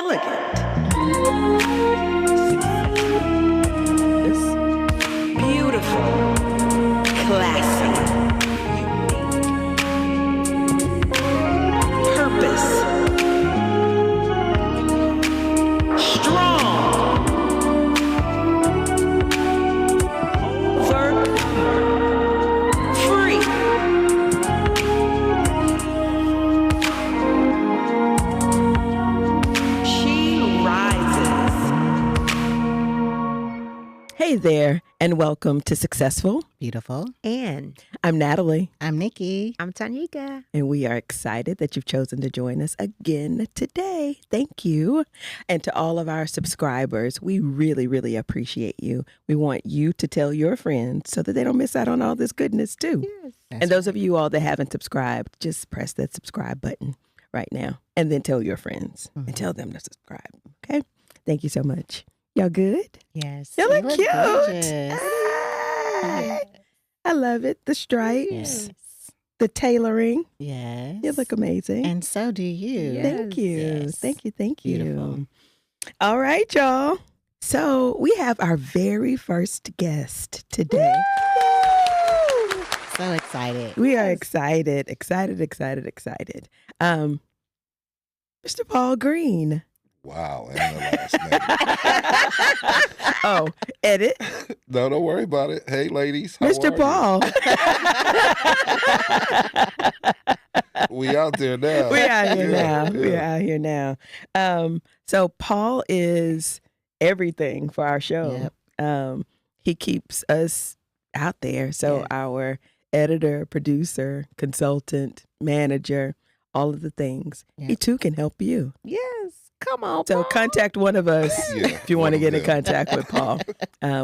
elegant, beautiful, classy, purpose, strong, overcomer, free. She rises. Hey there, and welcome to Successful. Beautiful. And I'm Natalie, I'm Nikki. I'm Tanika. and we are excited that you've chosen to join us again today. Thank you. And to all of our subscribers, we really, really appreciate you. We want you to tell your friends so that they don't miss out on all this goodness too. Yes. And those of you all that haven't subscribed, just press that subscribe button right now and then tell your friends and tell them to subscribe. Okay? Thank you so much. Y'all good? Yes. You look cute. gorgeous. Hey. I love it. The stripes, Yes. the tailoring. Yes. You look amazing. And so do you. Yes. Thank you. Yes. Thank you. Thank you. Beautiful. All right, y'all. So we have our very first guest today. So excited. We are excited. Mr. Paul Green. Wow, and the last name. Oh, edit. No, don't worry about it. Hey, ladies. How Mr. are Paul. you? We out there now. We out here Yeah, now. We yeah. out here now. So Paul is everything for our show. He keeps us out there. So Yes. our editor, producer, consultant, manager, all of the things. He Yep. too can help you. Yes. Come on. So Paul. contact one of us Yeah, if you want to one of get in them. contact with Paul.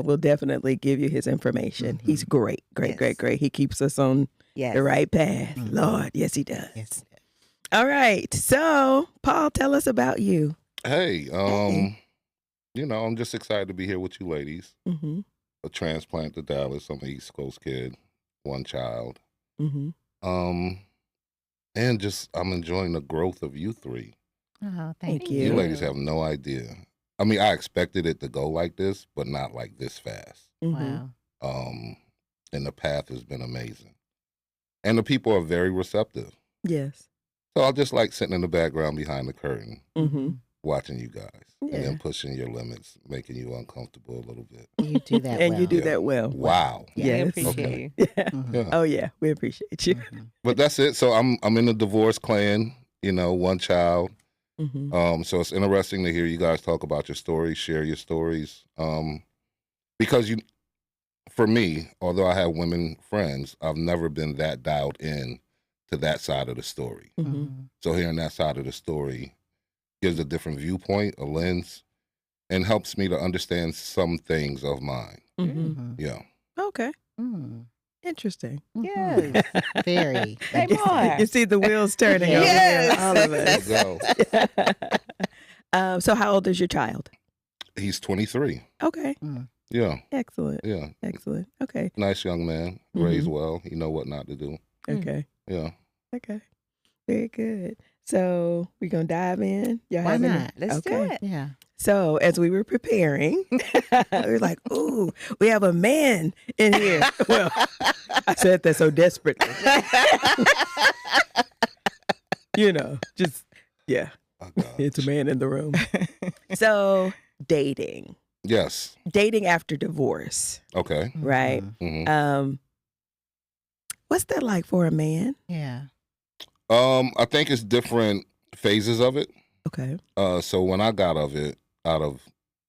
We'll definitely give you his information. He's great. Yes. He keeps us on Yes. the right path. Lord, yes, he does. Yes. All right. So, Paul, tell us about you. Hey, I'm just excited to be here with you ladies. Mm-hmm. A transplant to Dallas. I'm an East Coast kid, one child. Mm-hmm. And just I'm enjoying the growth of you three. Oh, Thank thank you. you. You ladies have no idea. I mean, I expected it to go like this, but not like this fast. Wow. And the path has been amazing. And the people are very receptive. Yes. So I just like sitting in the background behind the curtain, Mm-hmm. watching you guys, and Yeah. then pushing your limits, making you uncomfortable a little bit. You do that And well. you do Yeah. that well. Wow. Yeah, Yes. we appreciate Okay. you. Yeah. Mhm. Yeah. Oh yeah, we appreciate you. Mhm. But that's it. So I'm in the divorce clan, one child. Mm-hmm. So it's interesting to hear you guys talk about your stories, share your stories. Because for me, although I have women friends, I've never been that dialed in to that side of the story. Mm-hmm. Mhm. So hearing that side of the story gives a different viewpoint, a lens, and helps me to understand some things of mine. Mm-hmm. Mhm. Yeah. Okay. Mm. Interesting. Mhm. Yes. Very. Say more. You see the wheels turning over Yes. here, all of There you us. go. So how old is your child? He's 23. Okay. Mm. Yeah. Excellent. Yeah. Excellent. Okay. Nice young man. Raised well. He know what not to do. Okay. Yeah. Okay. Very good. So we're gonna dive in. Y'all Why having not? Let's do Okay. it. Yeah. So as we were preparing, we were like, "Ooh, we have a man in here." Well, I said that so desperately, just yeah, Oh, God. it's a man in the room. So dating Yes. after divorce, Okay. right? Mhm. hmm What's that like for a man? Yeah. I think it's different phases of it. Okay. So when I got out of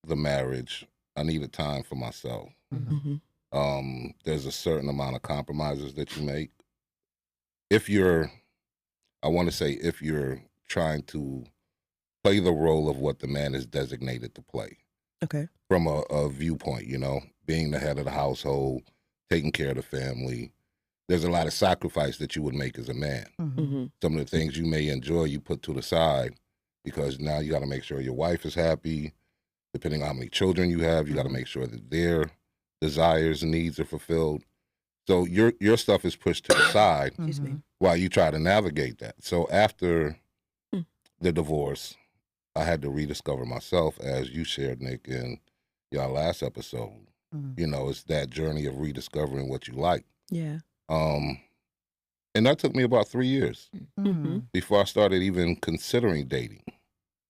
the marriage, I needed time for myself. Mhm. Mm-hmm. There's a certain amount of compromises that you make. If you're trying to play the role of what the man is designated to play Okay. from a viewpoint, being the head of the household, taking care of the family, there's a lot of sacrifice that you would make as a man. Mhm. Mm-hmm. Some of the things you may enjoy, you put to the side because now you got to make sure your wife is happy. Depending on how many children you have, you got to make sure that their desires and needs are fulfilled. So your stuff is pushed to the side Excuse me. while you try to navigate that. So after the divorce, I had to rediscover myself, as you shared, Nick, in your last episode. Mm. You know, it's that journey of rediscovering what you like. Yeah. And that took me about 3 years Mm-hmm. before I started even considering dating.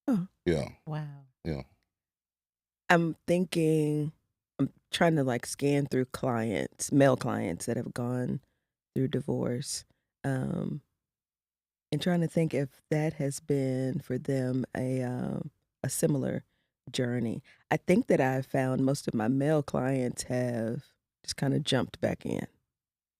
Oh. Yeah, Wow. yeah. I'm trying to like scan through male clients that have gone through divorce, and trying to think if that has been for them a similar journey. I think that I've found most of my male clients have just kind of jumped back in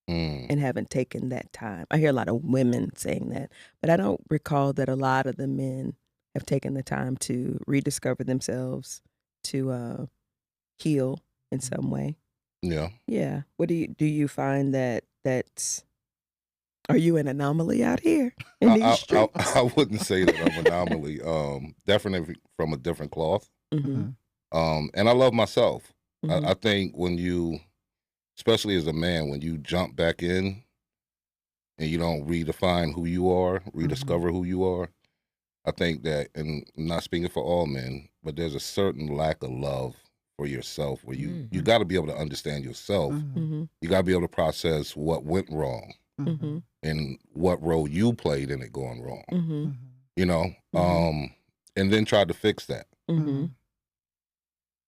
Mm. and haven't taken that time. I hear a lot of women saying that, but I don't recall that a lot of the men have taken the time to rediscover themselves, to heal in some way. Yeah. Yeah. What do you find that's are you an anomaly out here in these I streets? I wouldn't say that I'm an anomaly. Definitely from a different cloth. Mm-hmm. And I love myself. Mm-hmm. I think when you, especially as a man, when you jump back in and you don't redefine who you are, rediscover who you are, I think that, and I'm not speaking for all men, but there's a certain lack of love for yourself where you got to be able to understand yourself. Mm-hmm. You got to be able to process what went wrong Mm-hmm. and what role you played in it going wrong. Mm-hmm. You know, and then try to fix that Mm-hmm.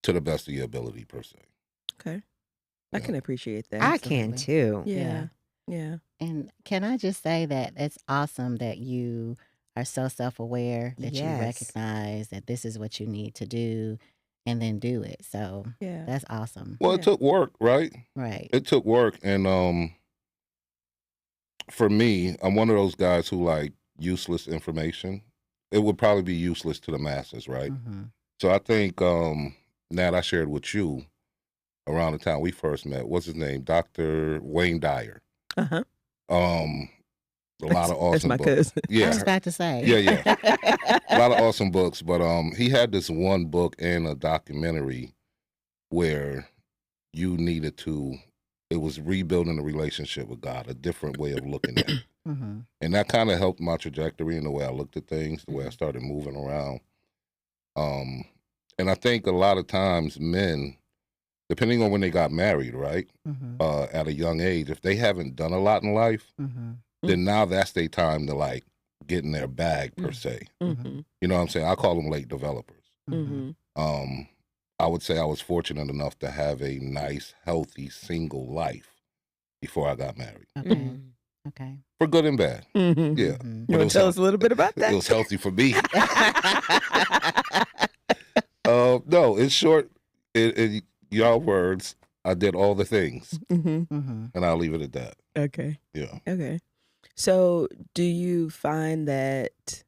to the best of your ability, per se. Okay. I Yeah. can appreciate that. I can Absolutely. too. Yeah. Yeah. And can I just say that it's awesome that you are so self-aware that you Yes. recognize that this is what you need to do and then do it. So Yeah. that's awesome. Well, Yeah. it took work, right? Right. It took work, and for me, I'm one of those guys who like useless information. It would probably be useless to the masses, right? Mm-hmm. So I think Nat, I shared with you around the time we first met. What's his name? Dr. Wayne Dyer. Uh-huh. A lot of That's awesome my books. cousin. I was Yeah, about to say. yeah. A lot of awesome books, but he had this one book and a documentary where you needed to. It was rebuilding a relationship with God, a different way of looking at it. Mm-hmm. And that kind of helped my trajectory in the way I looked at things, the way I started moving around. And I think a lot of times men, depending on when they got married, right, Mm-hmm. at a young age, if they haven't done a lot in life, Mm-hmm. then now that's their time to like get in their bag, per se. Mm-hmm. You know what I'm saying? I call them late developers. Mm-hmm. I would say I was fortunate enough to have a nice, healthy, single life before I got married, Okay. Mm. Okay. for good and bad. Mm-hmm. Yeah. Mhm. You But it want was to tell us healthy. a little bit about that? It was healthy for me. No, it's short. Your words, I did all the things, Mm-hmm. Mm-hmm. and I'll leave it at that. Okay. Yeah. Okay. So do you find that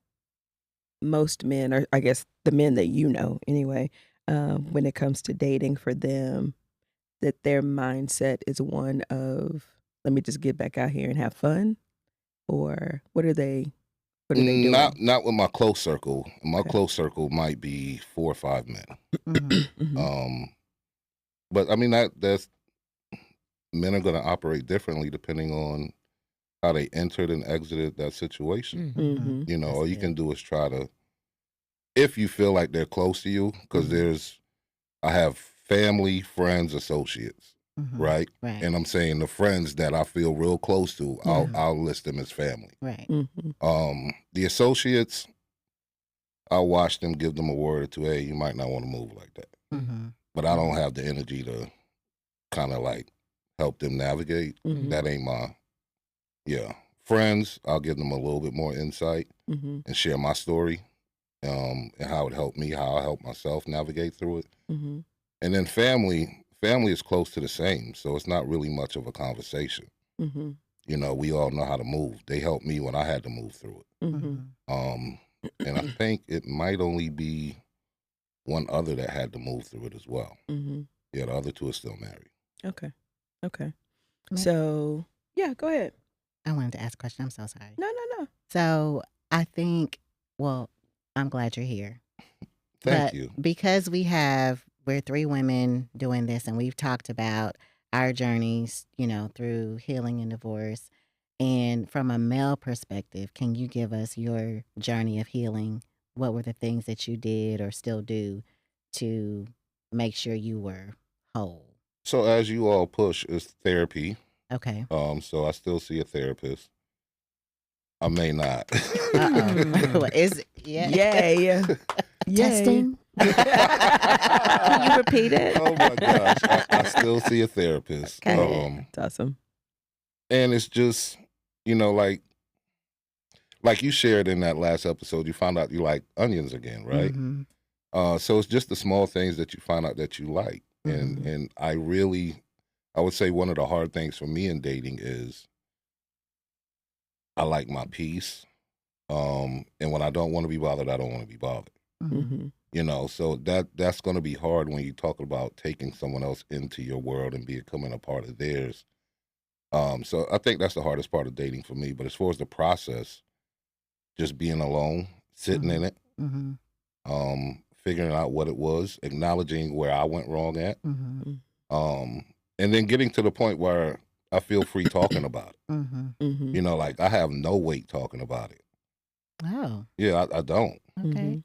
most men, or I guess the men that you know anyway, when it comes to dating for them, that their mindset is one of, let me just get back out here and have fun? Or what are they doing? Not with my close circle. My Okay. close circle might be 4 or 5 men. Mm-hmm. Mhm. But I mean that's men are going to operate differently depending on how they entered and exited that situation. Mhm. You know, That's all you good. can do is try to, if you feel like they're close to you, because I have family, friends, associates, Mm-hmm. right? Right. And I'm saying the friends that I feel real close to, I'll list them as family. Right. Mhm. The associates, I'll watch them, give them a word or two. Hey, you might not want to move like that. Mm-hmm. But I don't have the energy to kind of like help them navigate. Mhm. That ain't my, yeah. Friends, I'll give them a little bit more insight Mhm. and share my story, and how it helped me, how I helped myself navigate through it. Mhm. And then family is close to the same, so it's not really much of a conversation. Mhm. You know, we all know how to move. They helped me when I had to move through it. Mhm. And I think it might only be one other that had to move through it as well. Mhm. Yeah, the other two are still married. Okay. Okay. Ma- So, yeah, go ahead. I wanted to ask a question. I'm so sorry. No. So I think, well, I'm glad you're here. Thank But you. because we're 3 women doing this and we've talked about our journeys, through healing and divorce. And from a male perspective, can you give us your journey of healing what were the things that you did or still do to make sure you were whole? So as you all push, is therapy. Okay. So I still see a therapist. I may not. Uh-oh. Is yeah. Yay. Yay. Testing. Can you repeat it? Oh my gosh. I still see a therapist. Okay. It's awesome. And it's just, like you shared in that last episode, you found out you like onions again, right? Mhm. So it's just the small things that you find out that you like. And I would say one of the hard things for me in dating is I like my peace. And when I don't want to be bothered, I don't want to be bothered. Mm-hmm. So that's going to be hard when you talk about taking someone else into your world and becoming a part of theirs. So I think that's the hardest part of dating for me. But as far as the process, just being alone, sitting in it, Mhm. figuring out what it was, acknowledging where I went wrong at, Mhm. and then getting to the point where I feel free talking about it. Mhm. Mm-hmm. Like I have no weight talking about it. Oh. Yeah, I don't. Okay.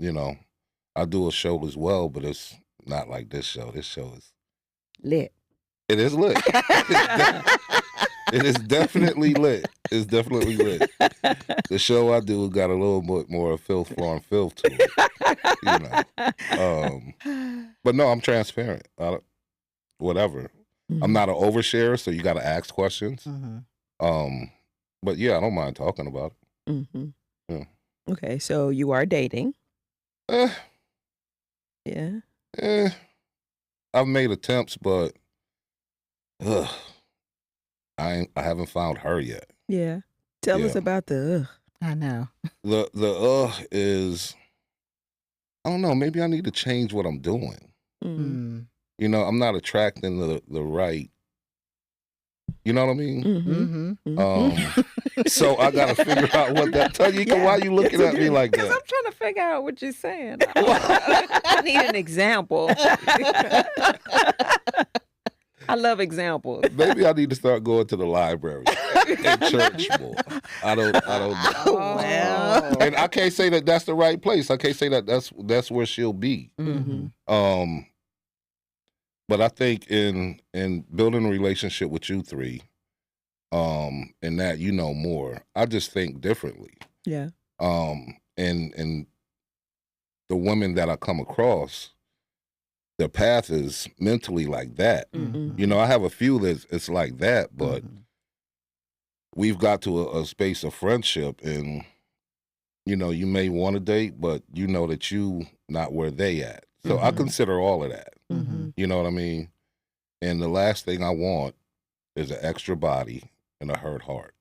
I do a show as well, but it's not like this show. This show is Lit. it is lit. It is definitely lit. It's definitely lit. The show I do got a little bit more filth, foreign filth to it. But no, I'm transparent. Whatever. I'm not an oversharer, so you got to ask questions. Mhm. But yeah, I don't mind talking about it. Mm-hmm. Yeah. Okay, so you are dating. Eh, Yeah. I've made attempts, but I haven't found her yet. Yeah. Tell us Yeah. about the I know. The is I don't know. Maybe I need to change what I'm doing. Mm. I'm not attracting the right. You know what I mean? Mm-hmm. Mm-hmm. So I gotta figure out what that. Tanyika, Yeah, why you looking yes, at me like Because that? I'm trying to figure out what you're saying. I need an example. I love examples. Maybe I need to start going to the library and church more. I don't know. Oh, well. And I can't say that that's the right place. I can't say that that's where she'll be. Mm-hmm. But I think in building a relationship with you three, and that more, I just think differently. Yeah. And the women that I come across, their path is mentally like that. Mm-hmm. I have a few that it's like that, but we've got to a space of friendship, and you may want to date, but that you not where they at. So I consider all of that. Mm-hmm. You know what I mean? And the last thing I want is an extra body and a hurt heart.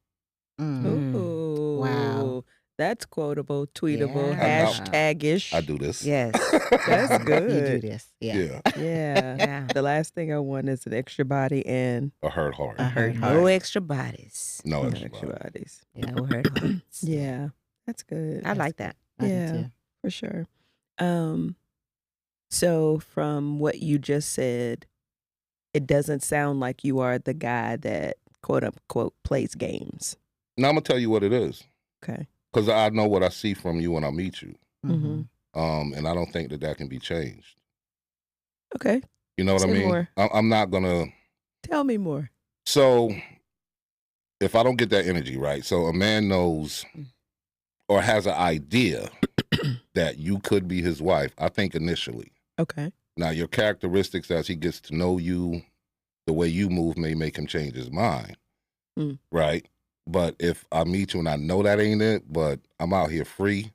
Mm. Ooh. Wow. That's quotable, tweetable, Yeah. hashtag-ish. I do this. Yes. That's You do good. this. Yeah. Yeah. Yeah. Yeah. The last thing I want is an extra body and A hurt heart. A hurt No heart. extra bodies. No no extra extra body. bodies. No hurt hearts. Yeah. That's good. I like that. I do Yeah. too. For sure. So from what you just said, it doesn't sound like you are the guy that quote unquote plays games. Now I'm gonna tell you what it is, Okay. because I know what I see from you when I meet you. Mm-hmm. And I don't think that can be changed. Okay. You know what I Say mean? more. I'm not gonna. Tell me more. So if I don't get that energy right, so a man knows or has an idea that you could be his wife, I think initially. Okay. Now your characteristics as he gets to know you, the way you move may make him change his mind. Mm. Right? But if I meet you and I know that ain't it, but I'm out here free,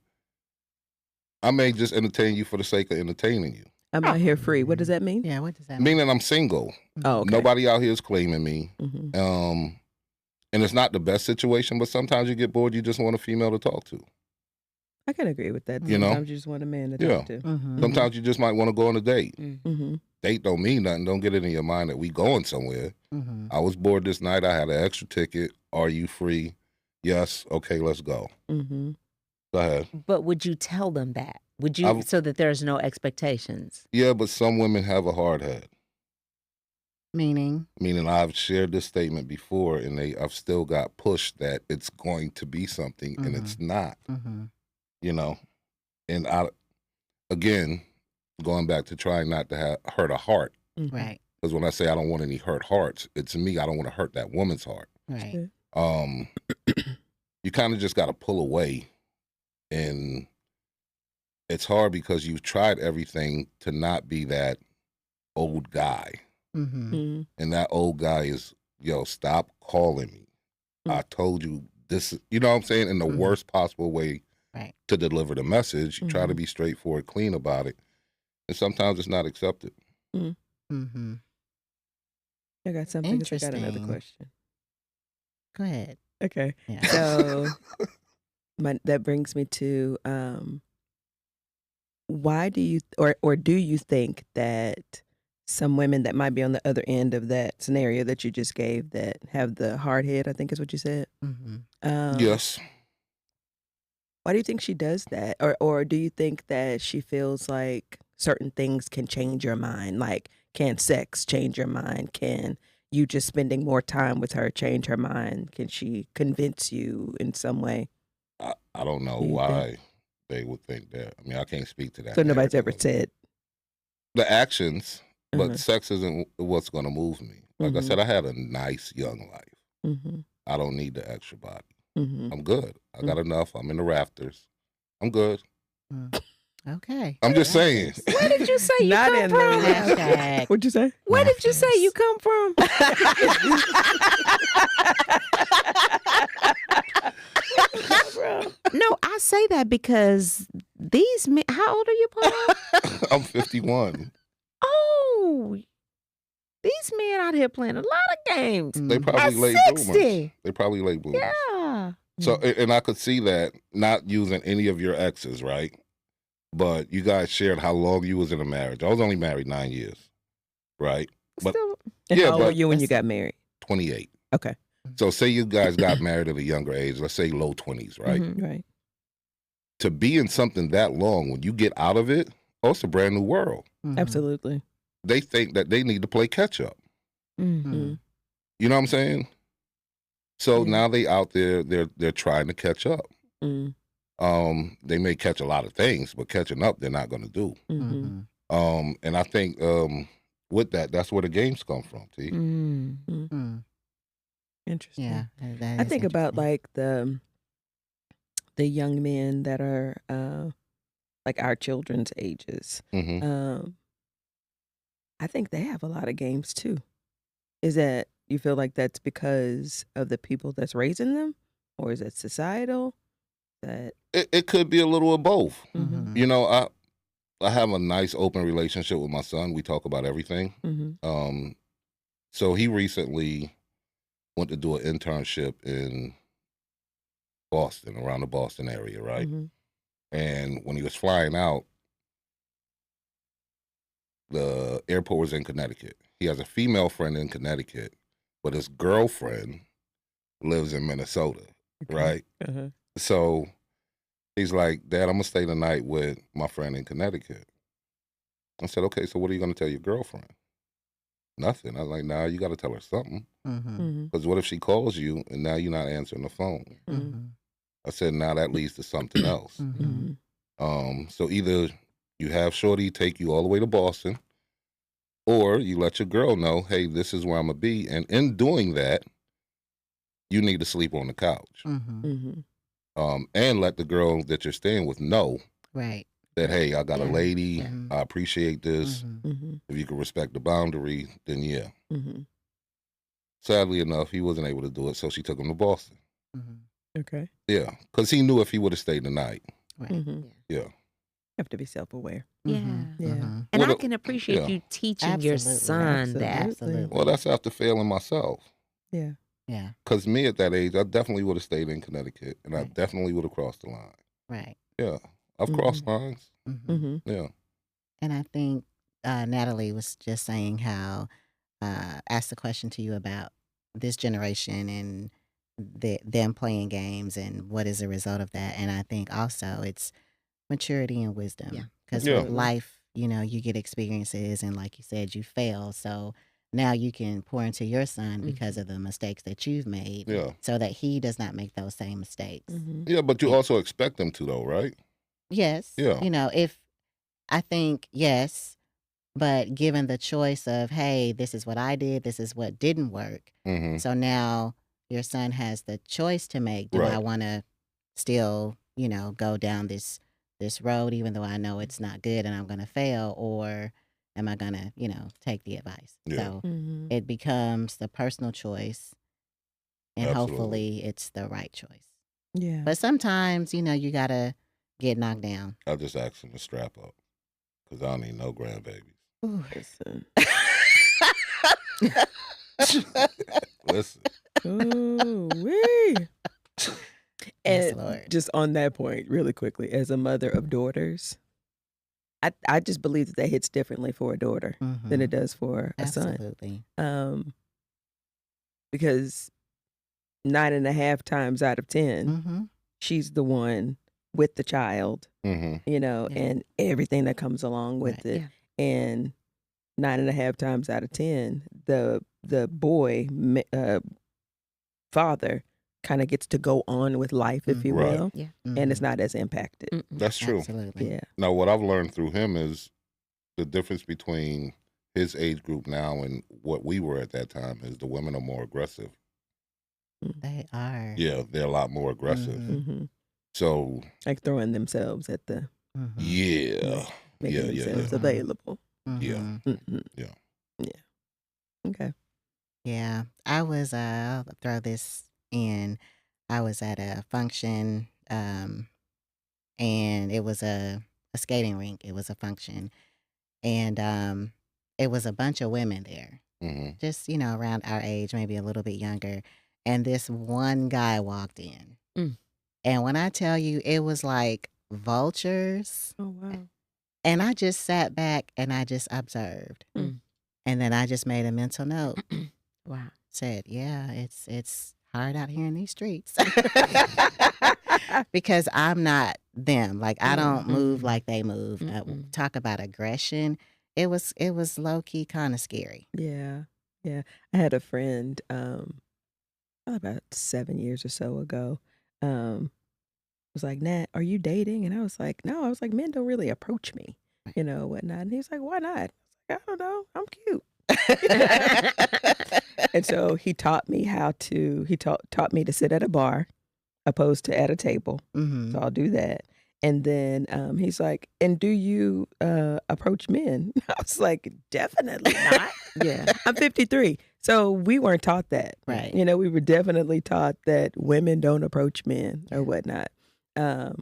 I may just entertain you for the sake of entertaining you. I'm out here free. What does that mean? Yeah. What does that mean? Meaning I'm single. Oh, okay. Nobody out here is claiming me. Mm-hmm. And it's not the best situation, but sometimes you get bored, you just want a female to talk to. I can agree with that. You know? Sometimes you just want a man to Yeah. talk to. Mm-hmm. Sometimes you just might want to go on a date. Mm-hmm. Date don't mean nothing. Don't get it in your mind that we going somewhere. Mm-hmm. I was bored this night. I had an extra ticket. Are you free? Yes. Okay, let's go. Mm-hmm. Go ahead. But would you tell them that? Would you, so that there's no expectations? Yeah, but some women have a hard head. Meaning. Meaning I've shared this statement before, and I've still got pushed that it's going to be something, and it's not. Mm-hmm. You know, And again, going back to trying not to hurt a heart. Mhm. Right. Because when I say I don't want any hurt hearts, it's me. I don't want to hurt that woman's heart. Right. You kind of just got to pull away, and it's hard because you've tried everything to not be that old guy. Mm-hmm. Mhm. And that old guy is, yo, stop calling me. Mm. I told you this, you know what I'm saying, in the Mhm. worst possible way Right. to deliver the message. You try to Mhm. be straightforward, clean about it. And sometimes it's not accepted. Mm-hmm. I got something. 'Cause I got another Interesting. question. Go ahead. Okay. Yeah. So that brings me to why do you or do you think that some women that might be on the other end of that scenario that you just gave that have the hard head, I think is what you said. Mm-hmm. Yes. Why do you think she does that? Or do you think that she feels like certain things can change your mind? Like, can sex change your mind? Can you just spending more time with her change her mind? Can she convince you in some way? I don't know Do you think? why they would think that. I mean, I can't speak to that. So nobody's ever narrative. said. The actions, but Uh-huh. sex isn't what's going to move me. Like I Mhm. said, I had a nice young life. Mhm. I don't need the extra body. Mhm. I'm good. I got enough. I'm in the rafters. I'm good. Okay. I'm just saying. Where did you say you Not come in the from? Hashtag What'd you say? Where did you say you rafters. come from? No, I say that because these men. How old are you, Paul? I'm 51. Oh, these men out here playing a lot of games. They probably At late 60. bloomers. They probably late bloomers. Yeah. So, and I could see that, not using any of your exes, right? But you guys shared how long you was in a marriage. I was only married 9 years, right? But Still, And yeah, how old were but you when you got married? 28. Okay. So say you guys got married at a younger age, let's say low 20s, right? Mhm. Right. To be in something that long, when you get out of it, oh, it's a brand new world. Absolutely. They think that they need to play catch up. Mm-hmm. You know what I'm saying? So Yeah. now they out there, they're trying to catch up. Mm-hmm. They may catch a lot of things, but catching up, they're not going to do. Mm-hmm. And I think with that, that's where the games come from. T. Mm-hmm. Interesting. Yeah. That I is think about interesting. like the young men that are like our children's ages. Mm-hmm. I think they have a lot of games too. Is that you feel like that's because of the people that's raising them, or is it societal? That It could be a little of both. Mhm. You know, I have a nice open relationship with my son. We talk about everything. Mhm. So he recently went to do an internship in Boston, around the Boston area, right? Mhm. And when he was flying out, the airport was in Connecticut. He has a female friend in Connecticut, but his girlfriend lives in Minnesota, right? Uh-huh. So he's like, Dad, I'm going to stay the night with my friend in Connecticut. I said, okay, so what are you going to tell your girlfriend? Nothing. I was like, nah, you got to tell her something. Mhm. Because what if she calls you and now you're not answering the phone? Mhm. I said, now that leads to something else. Mhm. So either you have Shorty take you all the way to Boston, or you let your girl know, hey, this is where I'm going to be. And in doing that, you need to sleep on the couch. Mhm. And let the girl that you're staying with know Right. that, hey, I got a Yeah. lady. Yeah. I appreciate this. Mhm. If you can respect the boundary, then yeah. Mhm. Sadly enough, he wasn't able to do it, so she took him to Boston. Okay. Yeah, because he knew if he would have stayed the night. Right. Mhm. Yeah. Have to be self-aware. Yeah. Yeah. And Well, I can appreciate yeah. you teaching your Absolutely. son that. Absolutely. Well, that's after failing myself. Yeah. Yeah. Because me at that age, I definitely would have stayed in Connecticut, and I Right. definitely would have crossed the line. Right. Yeah, I've crossed lines. Mhm. Yeah. And I think Natalie was just saying how asked the question to you about this generation and them playing games and what is the result of that. And I think also it's maturity and wisdom. Yeah. Because Yeah. with life, you get experiences and like you said, you fail. So now you can pour into your son because of the mistakes that you've made Yeah. so that he does not make those same mistakes. Mhm. Yeah, but you also expect them to, though, right? Yes. Yeah. If I think yes, but given the choice of, hey, this is what I did, this is what didn't work. Mm-hmm. So now your son has the choice to make. Do I Right. want to still, go down this road even though I know it's not good and I'm going to fail, or am I going to, take the advice? Yeah. So Mm-hmm. it becomes the personal choice, and Absolutely. hopefully it's the right choice. Yeah. But sometimes, you got to get knocked down. I just asked him to strap up because I don't need no grandbabies. Ooh. Listen. Listen. Ooh, wee. Yes, And Lord. just on that point, really quickly, as a mother of daughters, I just believe that hits differently for a daughter than it does for a son. Absolutely. Because 9.5 times out of 10, Mm-hmm. she's the one with the child, Mm-hmm. Yeah. and everything that comes along with Right. it. And 9.5 times out of 10, the boy father kind of gets to go on with life, if you Right. will, Yeah. and it's not as impacted. That's true. Absolutely. Yeah. Now, what I've learned through him is the difference between his age group now and what we were at that time is the women are more aggressive. They are. Yeah, they're a lot more aggressive. Mhm. Mm-hmm. So, Like throwing themselves at the, Mhm. yeah. making Yeah, yeah, themselves yeah. available. Yeah. Mhm. Mm-hmm. Yeah. Yeah. Okay. Yeah. I was I'll throw this in. I was at a function, and it was a skating rink. It was a function. And it was a bunch of women there. Mm-hmm. Just, around our age, maybe a little bit younger. And this one guy walked in. Mm. And when I tell you, it was like vultures. Oh, wow. And I just sat back and I just observed. Mm. And then I just made a mental note. Wow. Said, yeah, it's hard out here in these streets. Because I'm not them. Like, I don't move like they move. Talk about aggression. It was low key kind of scary. Yeah. Yeah. I had a friend, probably about 7 years or so ago, was like, Nat, are you dating? And I was like, no. I was like, men don't really approach me, whatnot. And he was like, why not? I was like, I don't know. I'm cute. And so he taught me taught me to sit at a bar opposed to at a table. Mm-hmm. So I'll do that. And then he's like, and do you approach men? I was like, definitely not. Yeah. I'm 53. So we weren't taught that. Right. We were definitely taught that women don't approach men or whatnot. I've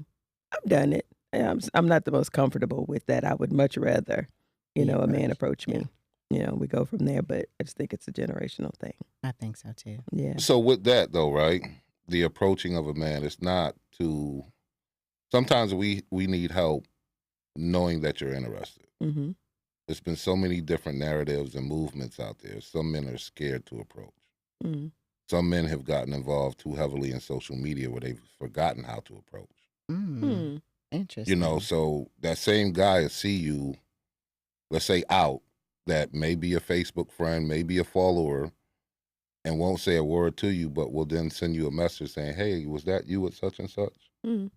done it. I'm not the most comfortable with that. I would much rather, Be a man approached. approach me. We go from there, but I just think it's a generational thing. I think so too. Yeah. So with that though, right? The approaching of a man is not to. Sometimes we need help knowing that you're interested. Mm-hmm. There's been so many different narratives and movements out there. Some men are scared to approach. Mm-hmm. Some men have gotten involved too heavily in social media where they've forgotten how to approach. Mm. Interesting. So that same guy will see you, let's say out, that may be a Facebook friend, maybe a follower, and won't say a word to you, but will then send you a message saying, hey, was that you at such and such? Mm-hmm.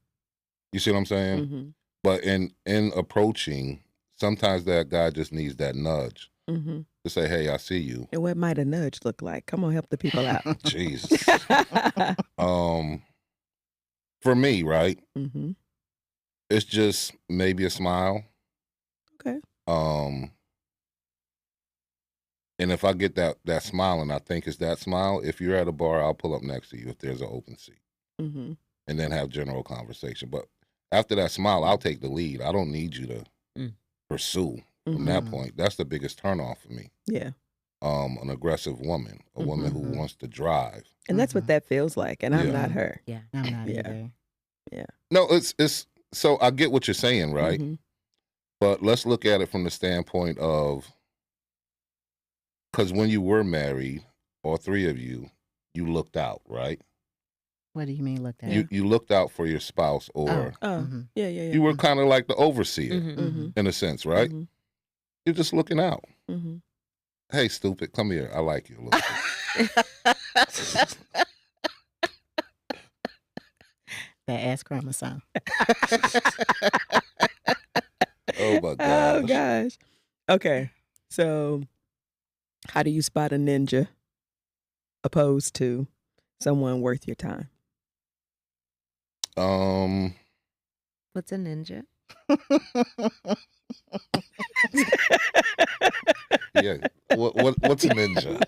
You see what I'm saying? Mm-hmm. But in approaching, sometimes that guy just needs that nudge Mm-hmm. to say, hey, I see you. And what might a nudge look like? Come on, help the people out. Jesus. For me, right? Mm-hmm. It's just maybe a smile. Okay. And if I get that smile and I think it's that smile, if you're at a bar, I'll pull up next to you if there's an open seat. Mm-hmm. And then have general conversation. But after that smile, I'll take the lead. I don't need you to pursue from that point. That's the biggest turnoff for me. Yeah. An aggressive woman, a woman who wants to drive. And that's what that feels like. And I'm Yeah. not her. Yeah. I'm not Yeah. either. No, it's so I get what you're saying, right? Mhm. But let's look at it from the standpoint of, because when you were married, all three of you, you looked out, right? What do you mean looked at? You looked out for your spouse, or Oh, Mhm. yeah, yeah, yeah. you were kind of like the overseer Mm-hmm. in a sense, right? Mm-hmm. You're just looking out. Mm-hmm. Hey, stupid, come here. I like you a little bit. That S chromosome. Oh my Oh gosh. gosh. Okay. So how do you spot a ninja opposed to someone worth your time? What's a ninja? Yeah. What's a ninja?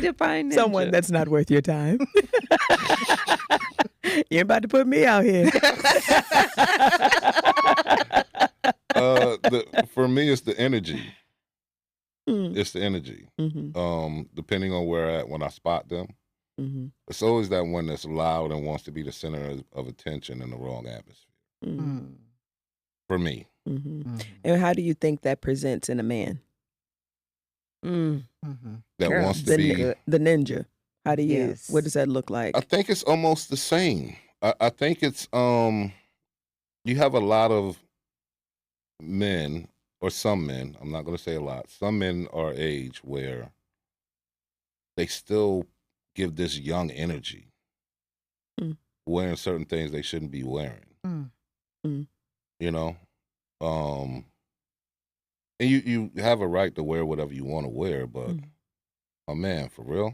Define ninja. Someone that's not worth your time. You ain't about to put me out here. For me, it's the energy. Mm. It's the energy. Depending on where at when I spot them, Mm-hmm. it's always that one that's loud and wants to be the center of attention in the wrong atmosphere. Mm-hmm. For me, Mm-hmm. And how do you think that presents in a man? that Girl, wants to The, be. the ninja. How do you? Yes. What does that look like? I think it's almost the same. I think it's you have a lot of men, or some men, I'm not going to say a lot, some men our age where they still give this young energy, wearing certain things they shouldn't be wearing. You know? And you have a right to wear whatever you want to wear, but oh man, for real?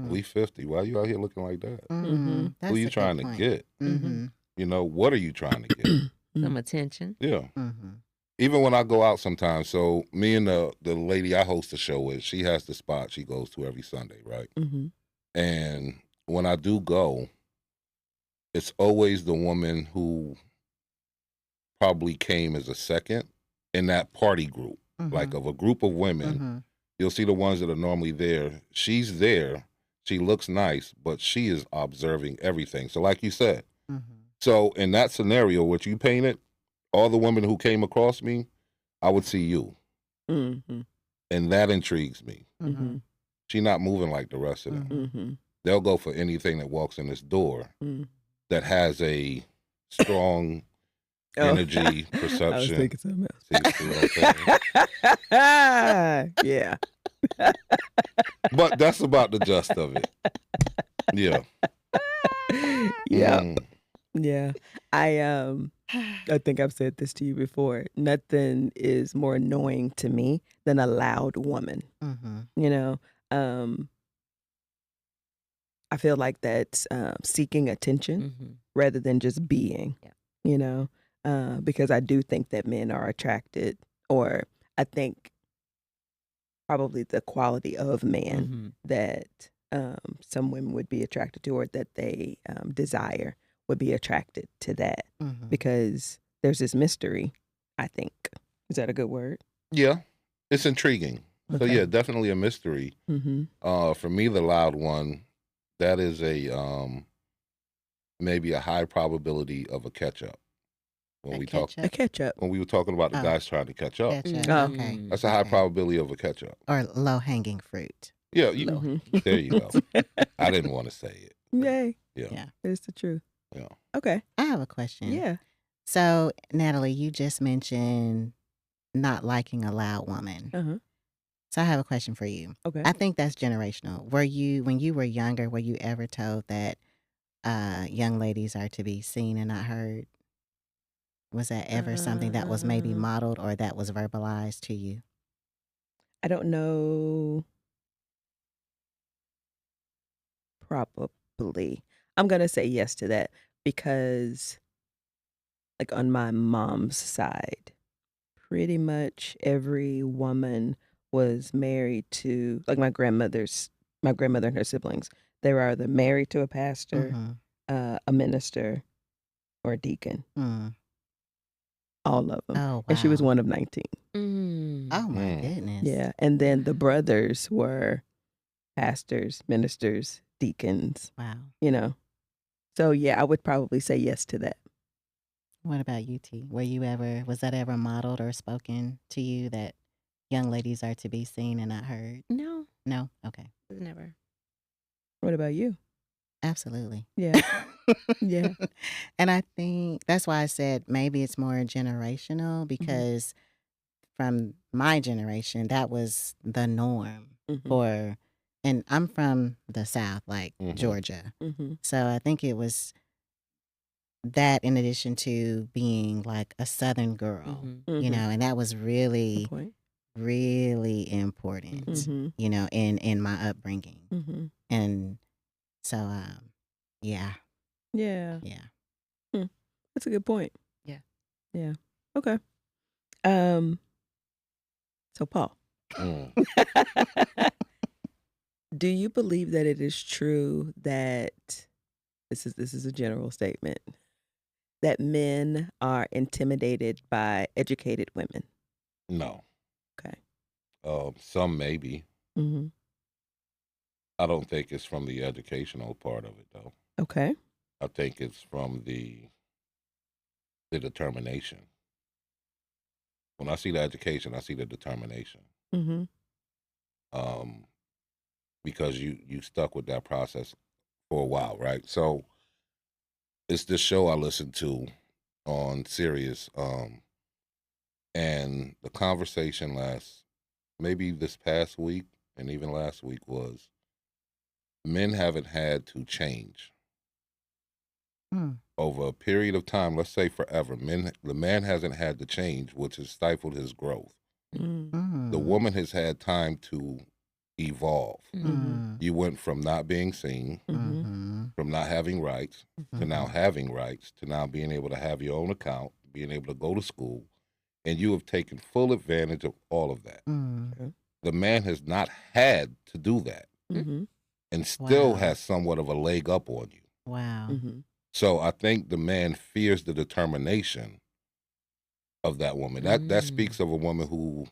We 50. Why are you out here looking like that? Who are you trying to get? You know, what are you trying to get? Some attention. Yeah. Even when I go out sometimes, so me and the lady I host the show with, she has the spot she goes to every Sunday, right? And when I do go, it's always the woman who probably came as a second in that party group, like of a group of women. You'll see the ones that are normally there. She's there. She looks nice, but she is observing everything. So like you said, so in that scenario, which you painted, all the women who came across me, I would see you. And that intrigues me. She's not moving like the rest of them. They'll go for anything that walks in this door that has a strong energy, perception. I was thinking something else. See what I'm saying? Yeah. But that's about the gist of it. Yeah. Yeah. Yeah. I think I've said this to you before. Nothing is more annoying to me than a loud woman. You know, I feel like that's seeking attention rather than just being. You know, because I do think that men are attracted, or I think probably the quality of man that some women would be attracted to, or that they desire, would be attracted to that, because there's this mystery, I think. Is that a good word? Yeah. It's intriguing. So Okay. yeah, definitely a mystery. For me, the loud one, that is a maybe a high probability of a catch up. When we talk, A catch up. when we were talking about the guys trying to catch up, Okay. that's a high probability of a catch up. Or low hanging fruit. Yeah, there you go. I didn't want to say it. Yay. Yeah. It's the truth. Yeah. Okay. I have a question. Yeah. So, Natalie, you just mentioned not liking a loud woman. So I have a question for you. Okay. I think that's generational. Were you, when you were younger, were you ever told that young ladies are to be seen and not heard? Was that ever something that was maybe modeled or that was verbalized to you? I don't know. Probably. I'm going to say yes to that because, like, on my mom's side, pretty much every woman was married to, like, my grandmother and her siblings. They were either married to a pastor, a minister, or a deacon. All of them. Oh, wow. And she was one of 19. Oh, my goodness. Yeah. And then the brothers were pastors, ministers, deacons. Wow. You know. So yeah, I would probably say yes to that. What about you, T? Was that ever modeled or spoken to you that young ladies are to be seen and not heard? No, No? Okay. never. What about you? Absolutely. Yeah. Yeah. And I think that's why I said maybe it's more generational, because from my generation, that was the norm for, and I'm from the South, like Georgia. So I think it was that in addition to being like a Southern girl, Mhm. and that was Good really, point. really important, Mm-hmm. in my upbringing. Mm-hmm. And so, yeah, Yeah. yeah. That's a good point. Yeah. Yeah. Okay. So Paul, Mm. do you believe that it is true that this is a general statement that men are intimidated by educated women? No. Okay. Some maybe. Mm-hmm. I don't think it's from the educational part of it though. Okay. I think it's from the determination. When I see the education, I see the determination. Mm-hmm. Because you stuck with that process for a while, right? So it's this show I listened to on Sirius, and the conversation maybe this past week and even last week was men haven't had to change Mm. over a period of time. Let's say forever. The man hasn't had to change, which has stifled his growth. Mm-hmm. The Mm. woman has had time to evolve. Mm. You went from not being seen, Mm-hmm. Mhm. from not having rights, to now Mhm. having rights, to now being able to have your own account, being able to go to school, and you have taken full advantage of all of that. Mm. The man has not had to do that Mm-hmm. and still Wow. has somewhat of a leg up on you. Wow. Mm-hmm. So I think the man fears the determination of that woman. That speaks of a woman who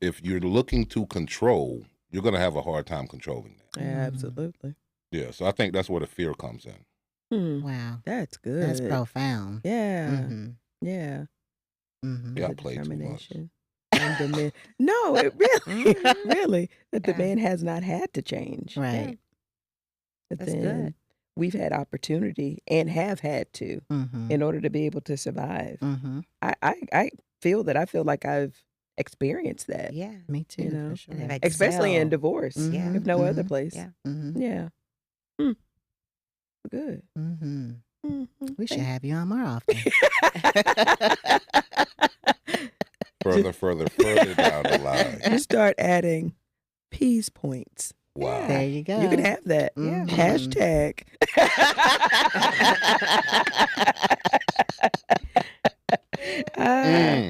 if you're looking to control, you're going to have a hard time controlling that. Absolutely. Yeah, so I think that's where the fear comes in. Wow. That's good. That's profound. Yeah. Mm-hmm. Yeah. Mm-hmm. Yeah, I The play too much. determination. And the man. No, it really, Mhm. really, that the Yeah. man has not had to change. Right. But That's then good. we've had opportunity and have had to Mm-hmm. in order to be able to survive. Mm-hmm. I feel like I've experienced that, Yeah. Me too, you know, for sure. And they've especially in excelled. divorce, Mhm. if no other Mhm. place. Yeah. Mm-hmm. Yeah. Mm. Good. Mm-hmm. Mhm. We should Thank- have you on more often. Further down the line. Just start adding peace points. Wow. There you go. You can have that. Mhm. Hashtag.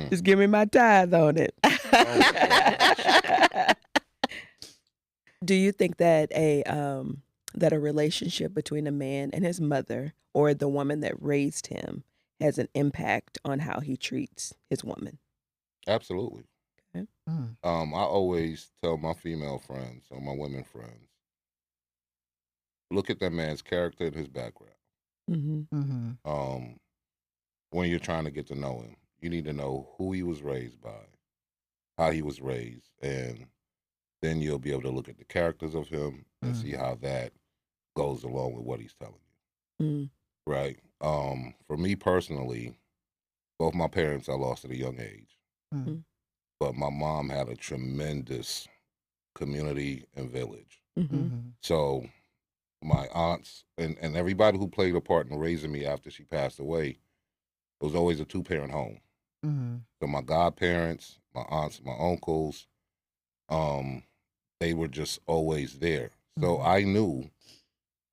Just give me my tithe on it. Do you think that a relationship between a man and his mother or the woman that raised him has an impact on how he treats his woman? Absolutely. Mm. I always tell my female friends or my women friends, look at that man's character and his background. Mm-hmm. Mm-hmm. When you're trying to get to know him, you need to know who he was raised by, how he was raised, and then you'll be able to look at the characters of him and see how that goes along with what he's telling you. Mm. Right. For me personally, both my parents I lost at a young age, Mm-hmm. but my mom had a tremendous community and village. Mm-hmm. Mm-hmm. So my aunts and everybody who played a part in raising me after she passed away, it was always a 2-parent home. Mm-hmm. So my godparents, my aunts, my uncles, they were just always there. So Mhm. I knew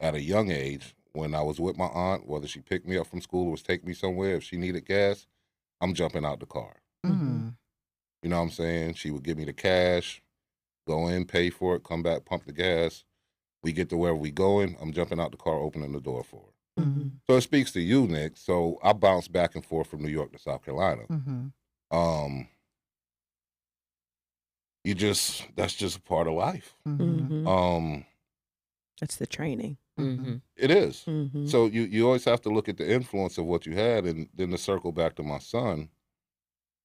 at a young age when I was with my aunt, whether she picked me up from school or was taking me somewhere, if she needed gas, I'm jumping out the car. Mm-hmm. You know what I'm saying? She would give me the cash, go in, pay for it, come back, pump the gas. We get to wherever we going, I'm jumping out the car, opening the door for her. Mm-hmm. So it speaks to you, Nick. So I bounced back and forth from New York to South Carolina. Mm-hmm. That's just a part of life. Mm-hmm. That's the training. Mm-hmm. It is. Mm-hmm. So you always have to look at the influence of what you had, and then to circle back to my son,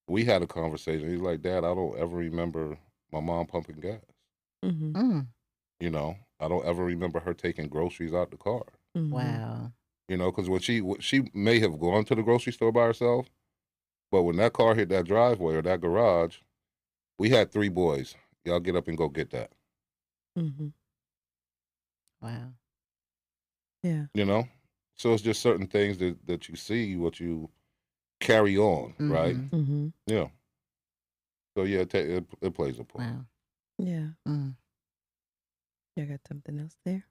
we had a conversation. He's like, Dad, I don't ever remember my mom pumping gas. Mm-hmm. Mm. You know, I don't ever remember her taking groceries out the car. Mm-hmm. Wow. You know, because when she may have gone to the grocery store by herself, but when that car hit that driveway or that garage, we had 3 boys. Y'all get up and go get that. Mm-hmm. Wow. Yeah. You know, So it's just certain things that you see, what you carry on, right? Mhm. Mm-hmm. Yeah. So yeah, it plays a part. Wow. Yeah. Mm. You got something else there?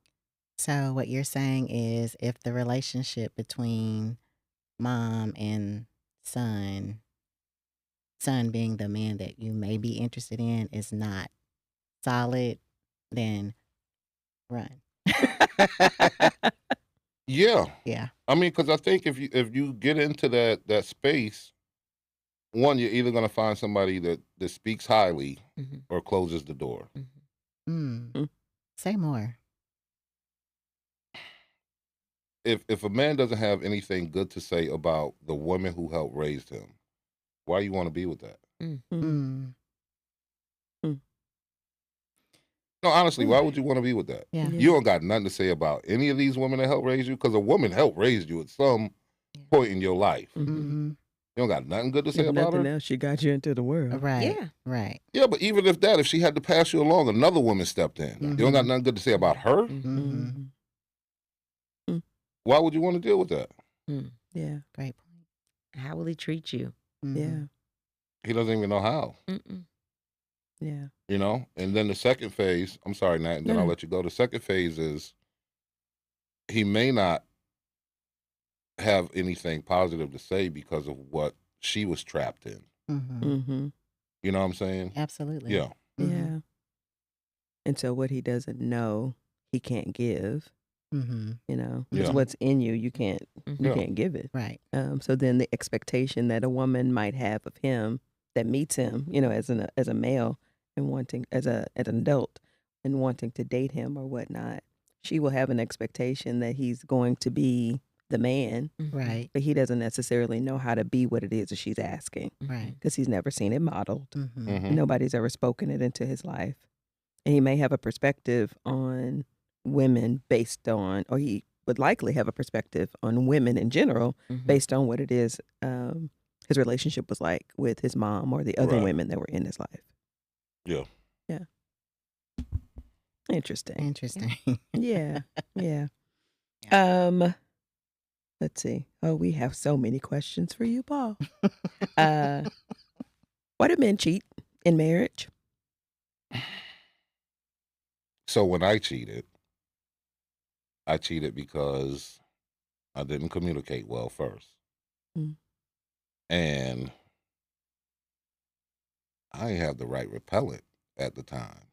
So what you're saying is if the relationship between mom and son, son being the man that you may be interested in, is not solid, then run. Yeah. Yeah. I mean, because I think if you get into that space, one, you're either gonna find somebody that speaks highly Mhm. or closes the door. Mhm. Mm. Mm. Say more. If a man doesn't have anything good to say about the woman who helped raise him, why you want to be with that? Mm. Mm. No, honestly, Ooh. why would you want to be with that? Yeah. Yeah. You don't got nothing to say about any of these women that helped raise you, because a woman helped raise you at some point in your life. Mm-hmm. Mm-hmm. You don't got nothing good to say If about nothing her. else, she got you into the world. Right. Yeah. Right. Yeah, but even if she had to pass you along, another woman stepped in. You don't got Mhm. nothing good to say about her. Mm-hmm. Mm-hmm. Why would you want to deal with that? Mm. Yeah. Great point. How will he treat you? Mhm. Yeah. He doesn't even know how. Mm-mm. Yeah. You know. And then the second phase. I'm sorry, Nat, and then No, I'll no. let you go. The second phase is he may not have anything positive to say because of what she was trapped in. Mm-hmm. Mm-hmm. You know what I'm saying? Absolutely. Yeah. Yeah. And so what he doesn't know, he can't give. Mm-hmm. You know, because Yeah. what's in you, you Yeah. can't give it. Right. So then the expectation that a woman might have of him that meets him, you know, as a male and wanting as an adult and wanting to date him or whatnot, she will have an expectation that he's going to be the man, Right. but he doesn't necessarily know how to be what it is that she's asking Right. because he's never seen it modeled. Mm-hmm. Mhm. Nobody's ever spoken it into his life, and he may have a perspective on women based on, or he would likely have a perspective on women in general based on what it is his relationship was like with his mom or the other Right. women that were in his life. Yeah. Interesting. Interesting. Yeah. Yeah. Yeah. Let's see. Oh, we have so many questions for you, Paul. Why do men cheat in marriage? So when I cheated because I didn't communicate well first. Mm. And I didn't have the right repellent at the time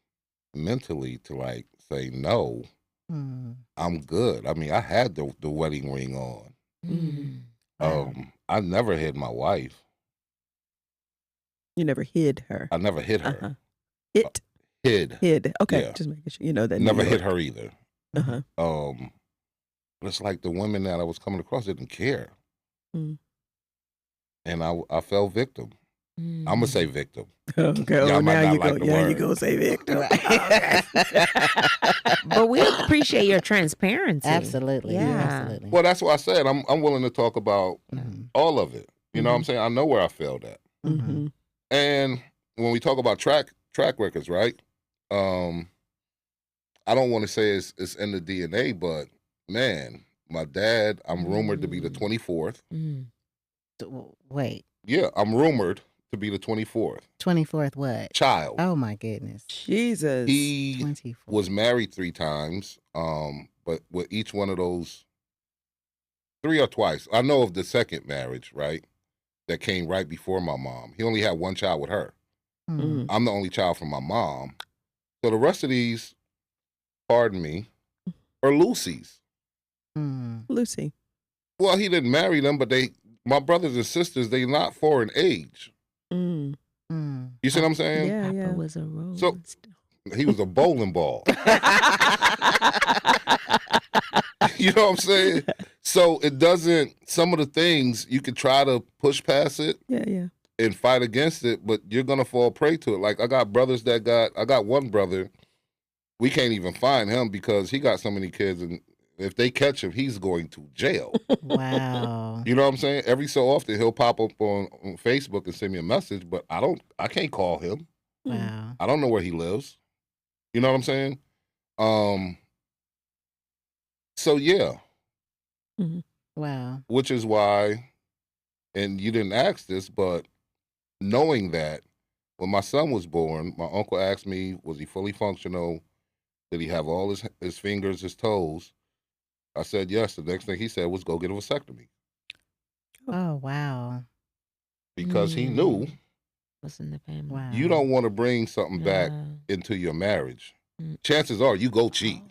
mentally to like say, no, Mm. I'm good. I mean, I had the wedding ring on. Mm. Wow. I never hid my wife. You never hid her. I never hit her. Uh-huh. It Hid. hid. Okay, Yeah. just making sure you know that. Never New hit York. her either. Uh-huh. But it's like the women that I was coming across didn't care. Mm. And I fell victim. I'm gonna say victim. Okay. Y'all Oh, might now not you like go. the Yeah, you word. go say victim. Right. But we appreciate your transparency. Absolutely. Yeah. Absolutely. Well, that's what I said. I'm willing to talk about Mm-hmm. all of it. You know what I'm saying? I know where I failed at. Mm-hmm. And when we talk about track records, right? I don't want to say it's in the DNA, but man, my dad, I'm rumored to be the 24th. Mm. Wait. Yeah, I'm rumored to be the 24th 24th what? child. Oh my goodness. Jesus. He 24. was married 3 times, but with each one of those, 3 or twice. I know of the second marriage, right? That came right before my mom. He only had 1 child with her. Mm. I'm the only child from my mom. So the rest of these, pardon me, are Lucy's. Mm. Lucy. Well, he didn't marry them, but my brothers and sisters, they not for an age. Mm. Mm. You see what I'm saying? Yeah, Papa yeah. was a rolling So- stone. He was a bowling ball. You know what I'm saying? So it doesn't, some of the things you could try to push past it Yeah, yeah. and fight against it, but you're going to fall prey to it. Like I got brothers I got one brother, we can't even find him because he got so many kids, and if they catch him, he's going to jail. Wow. You know what I'm saying? Every so often he'll pop up on Facebook and send me a message, but I can't call him. Wow. I don't know where he lives. You know what I'm saying? So yeah. Wow. which is why, and you didn't ask this, but knowing that when my son was born, my uncle asked me, was he fully functional? Did he have all his fingers, his toes? I said yes. The next thing he said was go get a vasectomy Oh, wow. because he knew What's in the family? Wow. you don't want to bring something back into your marriage. Chances are you go cheat,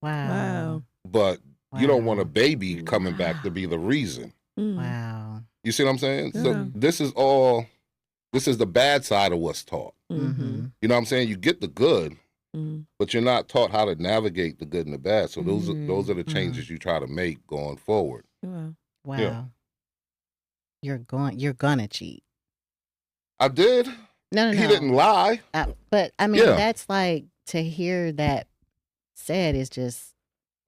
Wow. Wow. but you don't want a Wow. baby coming back to be the reason. Wow. You see what I'm saying? So Yeah. this is the bad side of what's taught. Mm-hmm. You know what I'm saying? You get the good, Mm. but you're not taught how to navigate the good and the bad. So those are the changes you try to make going forward. Wow. Wow. Yeah. You're gonna cheat. I did. No, He didn't lie. But I mean, Yeah. that's like, to hear that said is just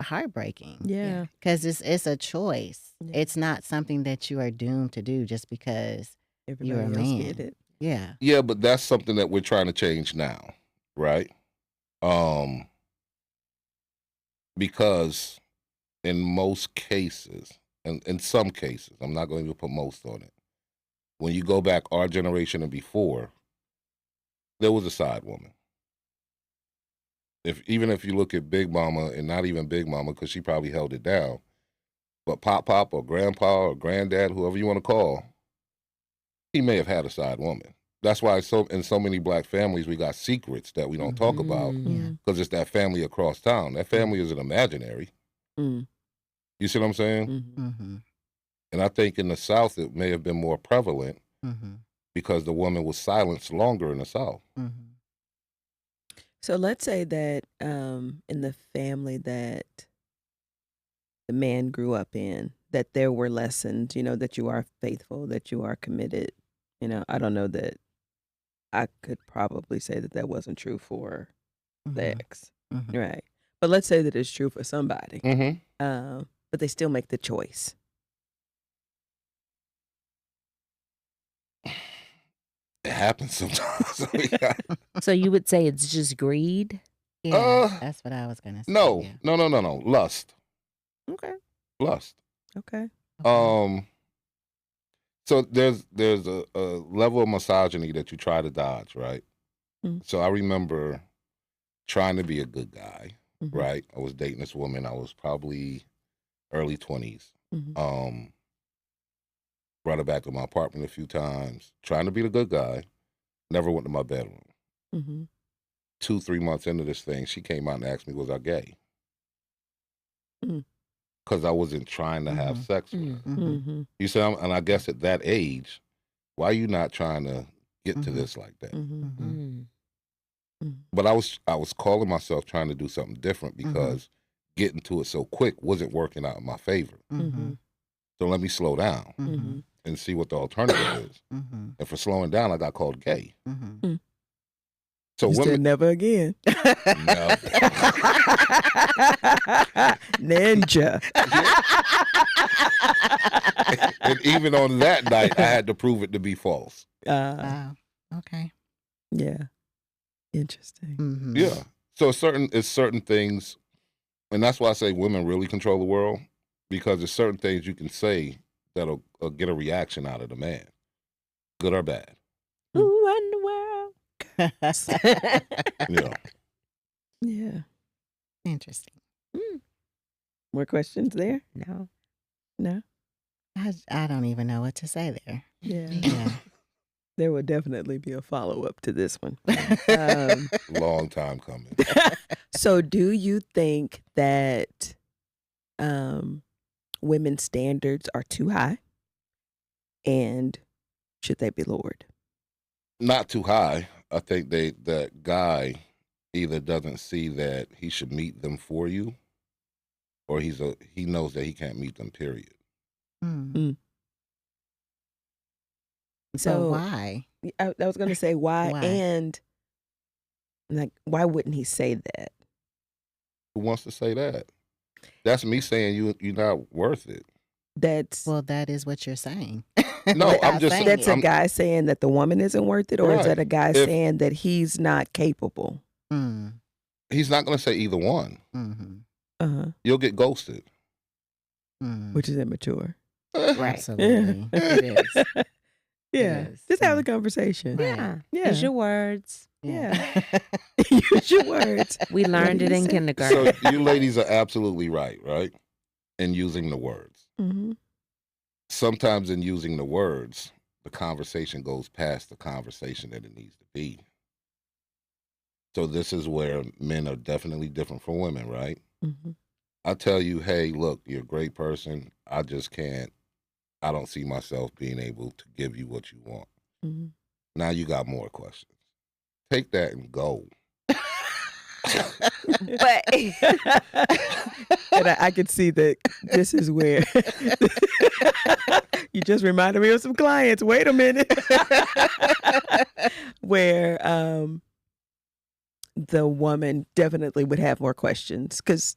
heartbreaking. Yeah. Because it's a choice. Yeah. It's not something that you are doomed to do just because Everybody you're a else man. did it. Yeah. Yeah, but that's something that we're trying to change now, right? Because in most cases, and in some cases, I'm not going to put most on it. When you go back our generation and before, there was a side woman. Even if you look at Big Mama, and not even Big Mama, because she probably held it down, but Pop or Grandpa or Granddad, whoever you want to call, he may have had a side woman. That's why in so many black families we got secrets that we don't talk about Yeah. because it's that family across town. That family isn't imaginary. Mm. You see what I'm saying? Mhm. Mm-hmm. And I think in the South it may have been more prevalent Mm-hmm. because the woman was silenced longer in the South. Mm-hmm. So let's say that in the family that the man grew up in, that there were lessons, that you are faithful, that you are committed. I don't know that I could probably say that that wasn't true for the Mm-hmm. ex, Mm-hmm. right? But let's say that it's true for somebody, Mm-hmm. but they still make the choice. It happens sometimes. So you would say it's just greed? Yeah, that's what I was gonna say. No, Yeah. no. Lust. Okay. Lust. Okay. Okay. So there's a level of misogyny that you try to dodge, right? Mm. So I remember trying to be a good guy, Mhm. right? I was dating this woman. I was probably early 20s. Mhm. Brought her back to my apartment a few times, trying to be the good guy. Never went to my bedroom. Mhm. 2-3 months into this thing, she came out and asked me, was I gay? Mm. Because I wasn't trying to have sex with her. Mm-hmm. Mhm. You see, and I guess at that age, why are you not trying to get to Mhm. this like that? Mhm. Mm-hmm. Mhm. But I was calling myself trying to do something different because getting to it so quick wasn't working out in my favor. Mm-hmm. So let me slow down Mhm. and see what the alternative is. Mm-hmm. And for slowing down, I got called gay. Mm-hmm. So You said women, never again. Never. Ninja. and even on that night, I had to prove it to be false. Wow. Okay. Yeah. Interesting. Mm-hmm. Yeah. So it's certain things, and that's why I say women really control the world, because there's certain things you can say that'll get a reaction out of the man, good or bad. Who run the world? Yeah. Yeah. Interesting. More questions there? No. No? I don't even know what to say there. Yeah. Yeah. There will definitely be a follow-up to this one. Long time coming. So do you think that women's standards are too high? And should they be lowered? Not too high. I think that guy either doesn't see that he should meet them for you, or he knows that he can't meet them, period. So So why? I was going to say why, Why? and like why wouldn't he say that? Who wants to say that? That's me saying you're not worth it. That's Well, that is what you're saying. No, Without I'm just- saying that's it. a guy saying that the woman isn't worth it, or is Right. that a guy If- saying that he's not capable? Mm. He's not going to say either one. Mm-hmm. Uh-huh. You'll get ghosted. which is immature. Right. Absolutely. It is. Yeah. is. Just have the conversation. Right. Yeah. Yeah. Use your words. Yeah. Use your words. We learned it in So kindergarten. you ladies are absolutely right in using the words. Mm-hmm. Sometimes in using the words, the conversation goes past the conversation that it needs to be. So this is where men are definitely different from women, right? Mm-hmm. I tell you, hey, look, you're a great person. I don't see myself being able to give you what you want. Mm-hmm. Now you got more questions. Take that and go. But And I could see that this is where you just reminded me of some clients. Wait a minute. Where the woman definitely would have more questions, because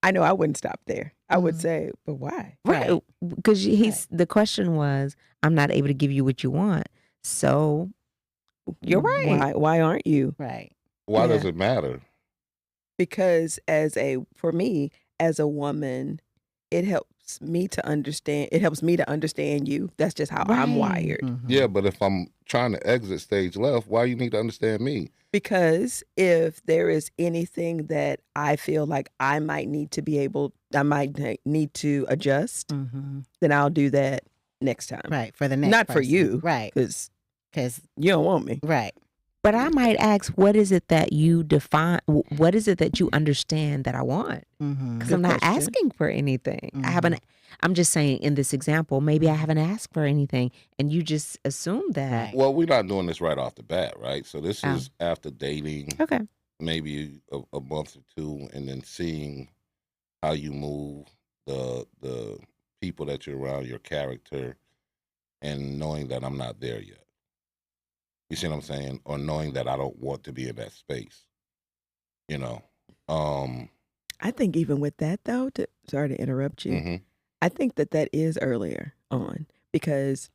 I know I wouldn't stop there. I would say, but why? right, because the question was, I'm not able to give you what you want. So you're right. Why aren't you? Right. Why Yeah. does it matter? Because for me, as a woman, it helps me to understand. It helps me to understand you. That's just how I'm Right. wired. Mhm. Yeah, but if I'm trying to exit stage left, why you need to understand me? Because if there is anything that I feel like I might need to need to adjust, Mhm. then I'll do that next time. Right. For the next Not for person. you, Right. because Because, you don't want me. right. But I might ask, what is it that you define? What is it that you understand that I want? Mm-hmm. Because Good I'm not question. asking for anything. I Mhm. haven't. I'm just saying in this example, maybe I haven't asked for anything, and you just assume that. Right. Well, we're not doing this right off the bat, right? So this Oh. is after dating Okay. maybe a month or two, and then seeing how you move, the people that you're around, your character, and knowing that I'm not there yet. You see what I'm saying? Or knowing that I don't want to be in that space. You know. I think even with that though, sorry to interrupt you, Mhm. I think that is earlier on, because,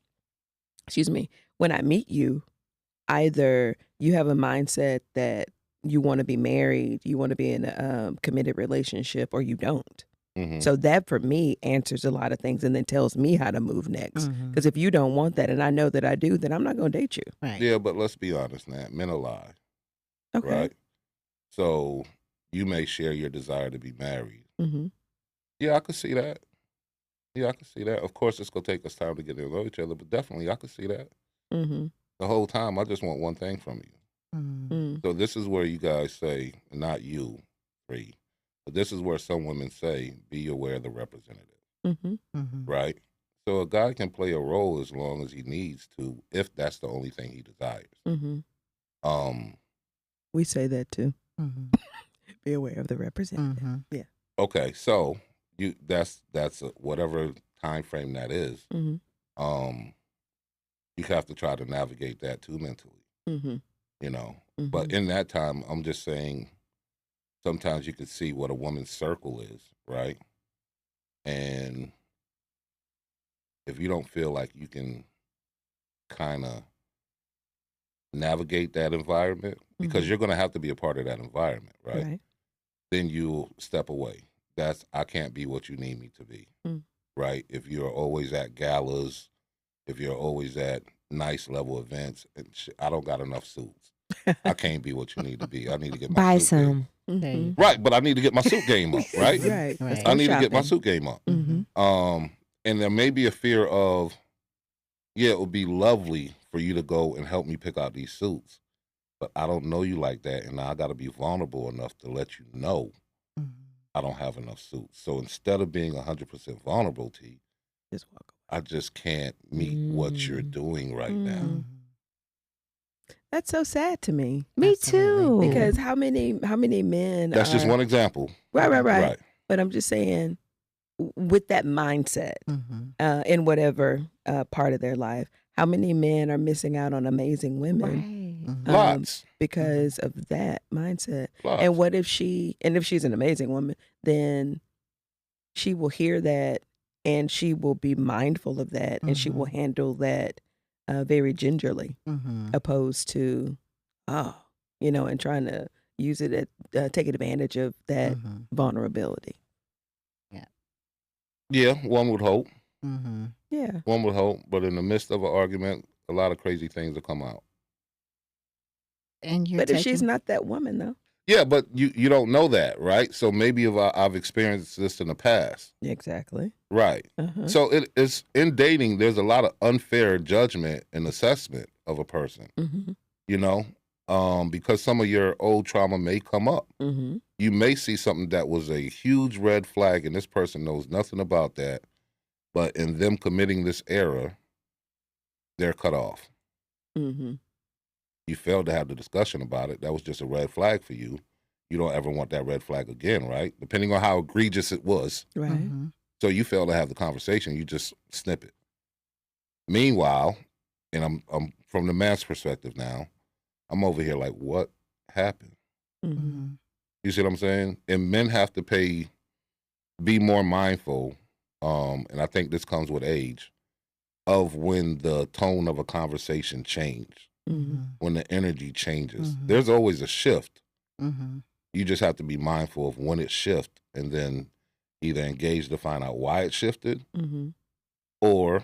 excuse me, when I meet you, either you have a mindset that you want to be married, you want to be in a committed relationship, or you don't. Mhm. So that for me answers a lot of things and then tells me how to move next. Mhm. Because if you don't want that and I know that I do, then I'm not going to date you. Right. Yeah, but let's be honest, now. Men are lie, Okay. right? So you may share your desire to be married. Mm-hmm. Yeah, I could see that. Yeah, I can see that. Of course, it's gonna take us time to get to know each other, but definitely, I could see that. Mm-hmm. The whole time, I just want one thing from you. Mhm. Mm. So this is where you guys say, not you, Bree, but this is where some women say, be aware of the representative, Mm-hmm. Mhm. right? So a guy can play a role as long as he needs to, if that's the only thing he desires. Mm-hmm. Um, We say that too. Mhm. Be aware of the representative. Mhm. Yeah. okay, so that's whatever time frame that is. Mm-hmm. You have to try to navigate that too mentally, Mm-hmm. you know. Mm-hmm. But in that time, I'm just saying, sometimes you can see what a woman's circle is, right? And if you don't feel like you can kind of navigate that environment, because Mhm. you're going to have to be a part of that environment, right? Right. Then you'll step away. I can't be what you need me to be, Mm. right? If you're always at galas, if you're always at nice level events, I don't got enough suits. I can't be what you need to be. I need to get my Buy suit game. some. There you Mm-hmm. Right, but I need to get my suit game up, right? Right. Right. Let's I go need to get my shopping. suit game up. Mm-hmm. And there may be a fear of, yeah, it would be lovely for you to go and help me pick out these suits, but I don't know you like that, and I got to be vulnerable enough to let you know Mhm. I don't have enough suits. So instead of being 100% vulnerable to you, Just walk away. I just can't meet what you're doing right now. Mhm. That's so sad to me. Me Absolutely. too. Because how many men That's just are- one example. Right. Right. But I'm just saying, with that mindset, Mhm. in whatever part of their life, how many men are missing out on amazing women Right. Mhm. Lots. because of that mindset? Lots. And what if she's an amazing woman, then she will hear that and she will be mindful of that and she will handle that very gingerly, Mhm. opposed to, and trying to use it take advantage of that Mhm. vulnerability. Yeah. Yeah, one would hope. Mm-hmm. Yeah. One would hope. But in the midst of an argument, a lot of crazy things will come out. And you're But if she's taking. not that woman, though. Yeah, but you don't know that, right? So maybe if I've experienced this in the past. Exactly. Right. Uh-huh. So it's in dating, there's a lot of unfair judgment and assessment of a person, Mm-hmm. you know, because some of your old trauma may come up. Mm-hmm. You may see something that was a huge red flag and this person knows nothing about that, but in them committing this error, they're cut off. Mm-hmm. You failed to have the discussion about it. That was just a red flag for you. You don't ever want that red flag again, right? Depending on how egregious it was. Right. Mm-hmm. So you fail to have the conversation, you just snip it. Meanwhile, and I'm from the man's perspective now, I'm over here like, what happened? Mm-hmm. Mm-hmm. You see what I'm saying? And men have to be more mindful, and I think this comes with age, of when the tone of a conversation change, Mm-hmm. when the energy changes. Mhm. There's always a shift. Mm-hmm. You just have to be mindful of when it shifts and then either engage to find out why it shifted Mm-hmm. or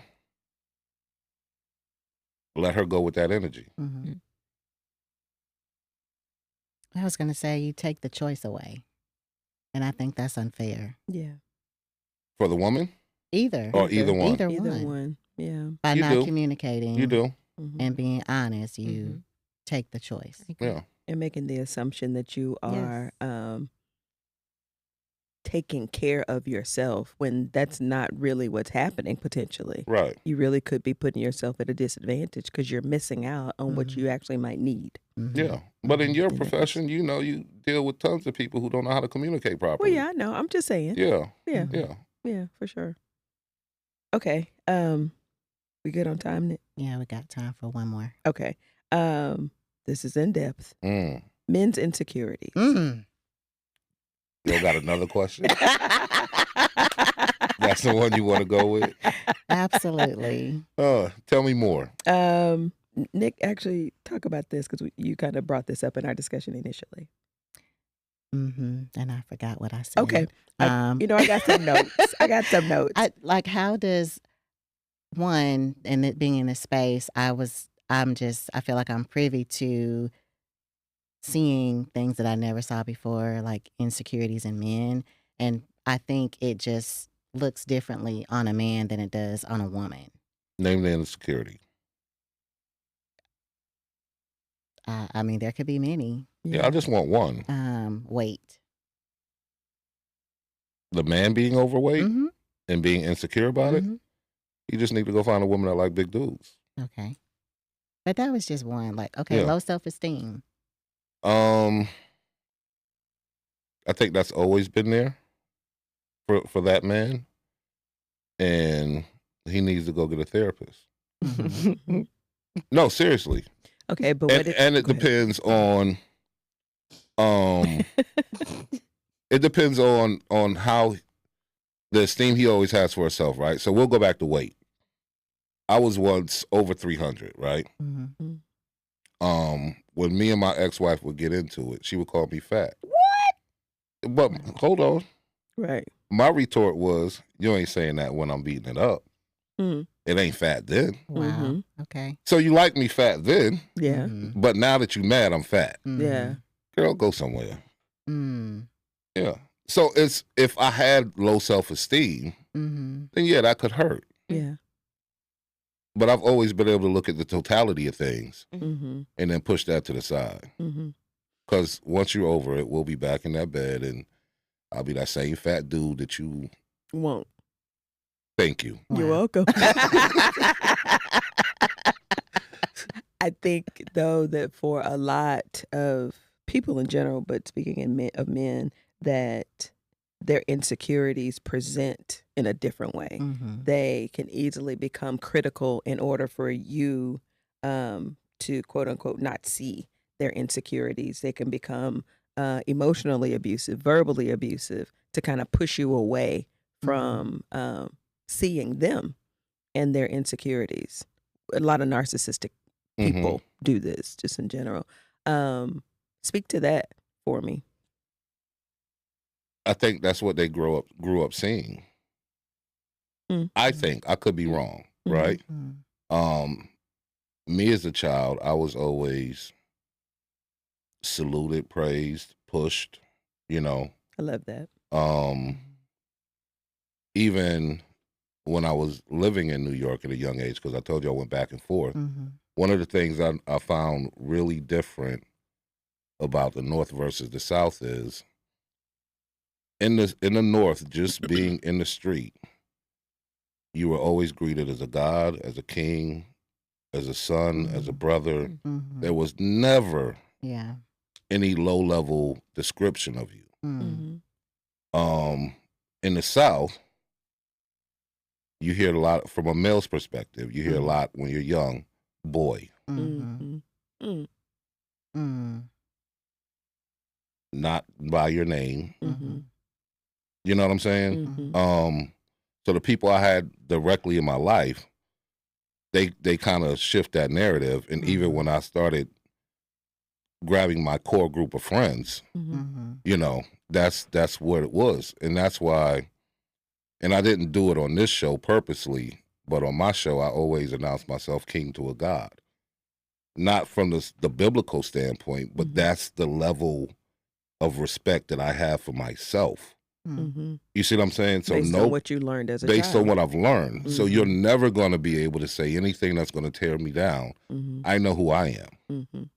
let her go with that energy. Mm-hmm. I was going to say you take the choice away. And I think that's unfair. Yeah. For the woman Either. or either one? Either Either one. one. Yeah. By You not do. communicating You do. Mm-hmm. and being honest, you Mhm. take the choice. Yeah. And making the assumption that you Yes. are taking care of yourself when that's not really what's happening potentially. Right. You really could be putting yourself at a disadvantage because you're missing out on what Mhm. you actually might need. Mhm. Yeah. But in Mhm. your In that case. profession, you know, you deal with tons of people who don't know how to communicate Well, properly. yeah, I know. I'm just saying. Yeah. Yeah. Mhm. Yeah. Yeah, for sure. Okay. We good on time, Nick? Yeah, we got time for one more. Okay. This is in depth. Mm. Men's insecurities. Mm. You got another question? That's the one you want to go with? Absolutely. Tell me more. Nick, actually talk about this because you kind of brought this up in our discussion initially. Mm-hmm. And I forgot what I said. Okay. I got some notes. I got some notes. How does one, and it being in this space, I feel like I'm privy to seeing things that I never saw before, like insecurities in men. And I think it just looks differently on a man than it does on a woman. Name the insecurity. I mean, there could be many. Yeah, I just want one. Weight. The man being overweight Mm-hmm. and being insecure about it. Mm-hmm. You just need to go find a woman that like big dudes. Okay. But that was just one. Like, okay, Yeah. low self-esteem. I think that's always been there for that man, and he needs to go get a therapist. Mhm. No, seriously. Okay, but And it go ahead. depends on it depends on how the esteem he always has for himself, right? So we'll go back to weight. I was once over 300, right? Mhm. When me and my ex-wife would get into it, she would call me fat. What? But hold on. Right. My retort was, you ain't saying that when I'm beating it up. Mm. It ain't fat then. Wow. Mhm. Okay. So you like me fat then, Yeah. Mhm. but now that you mad, I'm fat. Yeah. Girl, go somewhere. Mm. Yeah. So it's if I had low self-esteem, Mm-hmm. then yeah, that could hurt. Yeah. But I've always been able to look at the totality of things Mm-hmm. and then push that to the side. Mm-hmm. Because once you're over it, we'll be back in that bed and I'll be that same fat dude that you Won't. thank you. You're Wow. welcome. I think, though, that for a lot of people in general, but speaking of men, that their insecurities present in a different way. Mm-hmm. They can easily become critical in order for you to, quote unquote, not see their insecurities. They can become emotionally abusive, verbally abusive, to kind of push you away from seeing them and their insecurities. A lot of narcissistic people do this just in general. Speak to that for me. I think that's what they grew up seeing. I think I could be wrong, right? Me as a child, I was always saluted, praised, pushed, you know. I love that. Even when I was living in New York at a young age, because I told you I went back and forth, one of the things I found really different about the North versus the South is in the North, just being in the street, you were always greeted as a god, as a king, as a son, as a brother. There was never any low-level description of you. In the South, you hear a lot from a male's perspective. You hear a lot when you're young, boy. Not by your name. You know what I'm saying? So the people I had directly in my life, they kind of shift that narrative. And even when I started grabbing my core group of friends, you know, that's what it was. And that's why, and I didn't do it on this show purposely, but on my show, I always announced myself king to a god. Not from the biblical standpoint, but that's the level of respect that I have for myself. You see what I'm saying? So based on what you learned as a based child. on what I've learned. So you're never going to be able to say anything that's going to tear me down. I know who I am.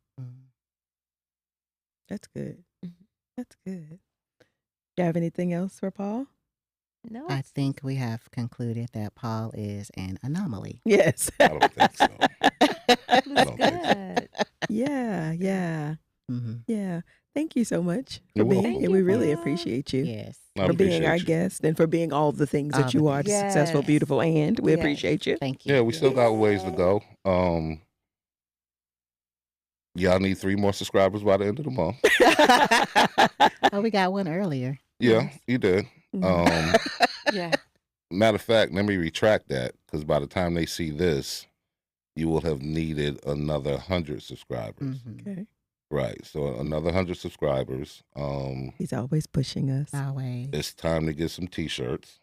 That's good. That's good. You have anything else for Paul? No. I think we have concluded that Paul is an anomaly. Yes. I don't think so. That was I don't think so. good. Yeah. Yeah. Thank you so much for You're being welcome. here. Thank We you, really Paul. appreciate you. Yes. I For being our appreciate you. guest and for being all the things All that the you are, things. successful, Yes. beautiful, and we Yes. appreciate you. Thank you. Yeah, we still got ways to go. Y'all need 3 more subscribers by the end of the month. Oh, we got one earlier. Yeah, you did. Yeah. Matter of fact, let me retract that, because by the time they see this, you will have needed another 100 subscribers. Okay. Right. So another 100 subscribers. He's always pushing us. Always. It's time to get some T-shirts.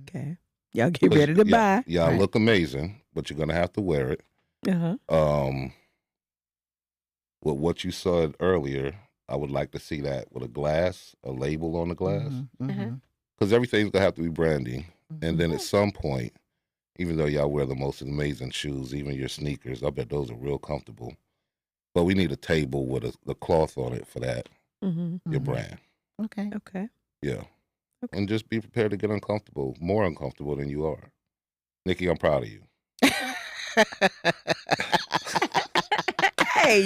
Okay. Y'all get ready to buy. Y'all Right. look amazing, but you're gonna have to wear it. With what you said earlier, I would like to see that with a label on the glass, because everything's gonna have to be branding. And then at some point, even though y'all wear the most amazing shoes, even your sneakers, I bet those are real comfortable. But we need a table with the cloth on it for that, your brand. Okay. Okay. Yeah. Okay. And just be prepared to get uncomfortable, more uncomfortable than you are. Nikki, I'm proud of you. Hey.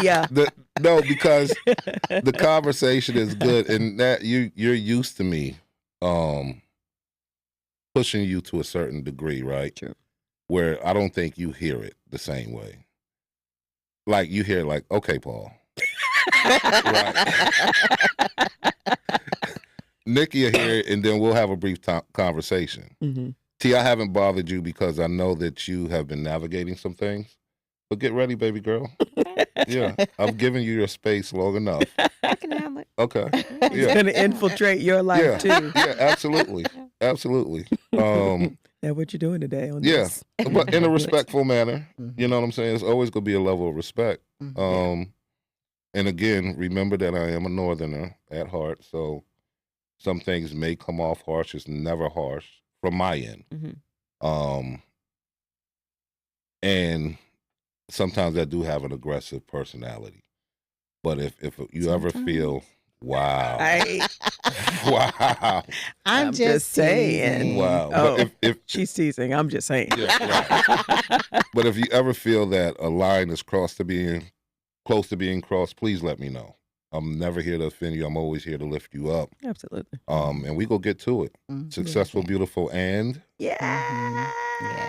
No, because the conversation is good, and that you're used to me pushing you to a certain degree, right? True. Where I don't think you hear it the same way. Like you hear, like, okay, Paul. Right. Nikki will hear it, and then we'll have a brief conversation. T, I haven't bothered you because I know that you have been navigating some things. But get ready, baby girl. Yeah, I've given you your space long enough. I can handle it. Okay. It's Yeah. going to infiltrate your life too. Yeah, absolutely. Absolutely. That's what you're doing today on Yeah, this. but in a respectful manner. You know what I'm saying? It's always going to be a level of respect. And again, remember that I am a Northerner at heart, so some things may come off harsh. It's never harsh from my end. And sometimes I do have an aggressive personality. But if you ever feel, wow. Wow. I'm just saying. Wow. Oh, But if she's teasing. I'm just saying. yeah, right. But if you ever feel that a line is close to being crossed, please let me know. I'm never here to offend you. I'm always here to lift you up. Absolutely. And we go get to it. Successful, beautiful, and Yeah.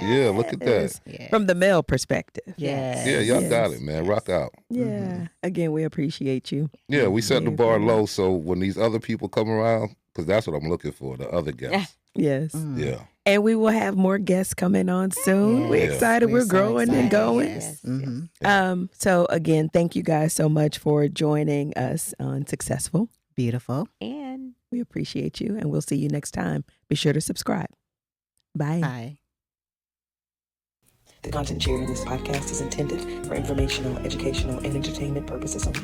yeah, look at that. Yeah. From the male perspective. Yes. Yeah, y'all got Yes. it, man. Rock out. Yeah. Again, we appreciate you. Yeah, we set the Yeah, bar very low, so when these other people come around, because that's what I'm looking for, the other guests. Yes. Yeah. And we will have more guests coming on soon. We're Yes. excited. We're so growing and excited. going. Yes. So again, thank you guys so much for joining us on Successful. Beautiful. And We appreciate you, and we'll see you next time. Be sure to subscribe. Bye. Bye. The content shared in this podcast is intended for informational, educational, and entertainment purposes only.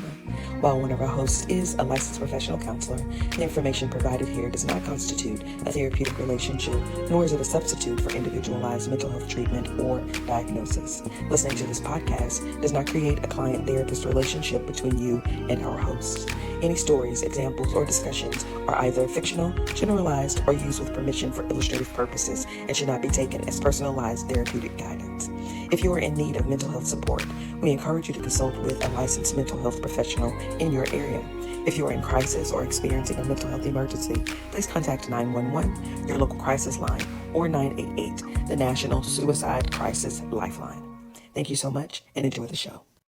While one of our hosts is a licensed professional counselor, the information provided here does not constitute a therapeutic relationship, nor is it a substitute for individualized mental health treatment or diagnosis. Listening to this podcast does not create a client-therapist relationship between you and our hosts. Any stories, examples, or discussions are either fictional, generalized, or used with permission for illustrative purposes and should not be taken as personalized therapeutic guidance. If you are in need of mental health support, we encourage you to consult with a licensed mental health professional in your area. If you are in crisis or experiencing a mental health emergency, please contact 911, your local crisis line, or 988, the National Suicide Crisis Lifeline. Thank you so much and enjoy the show.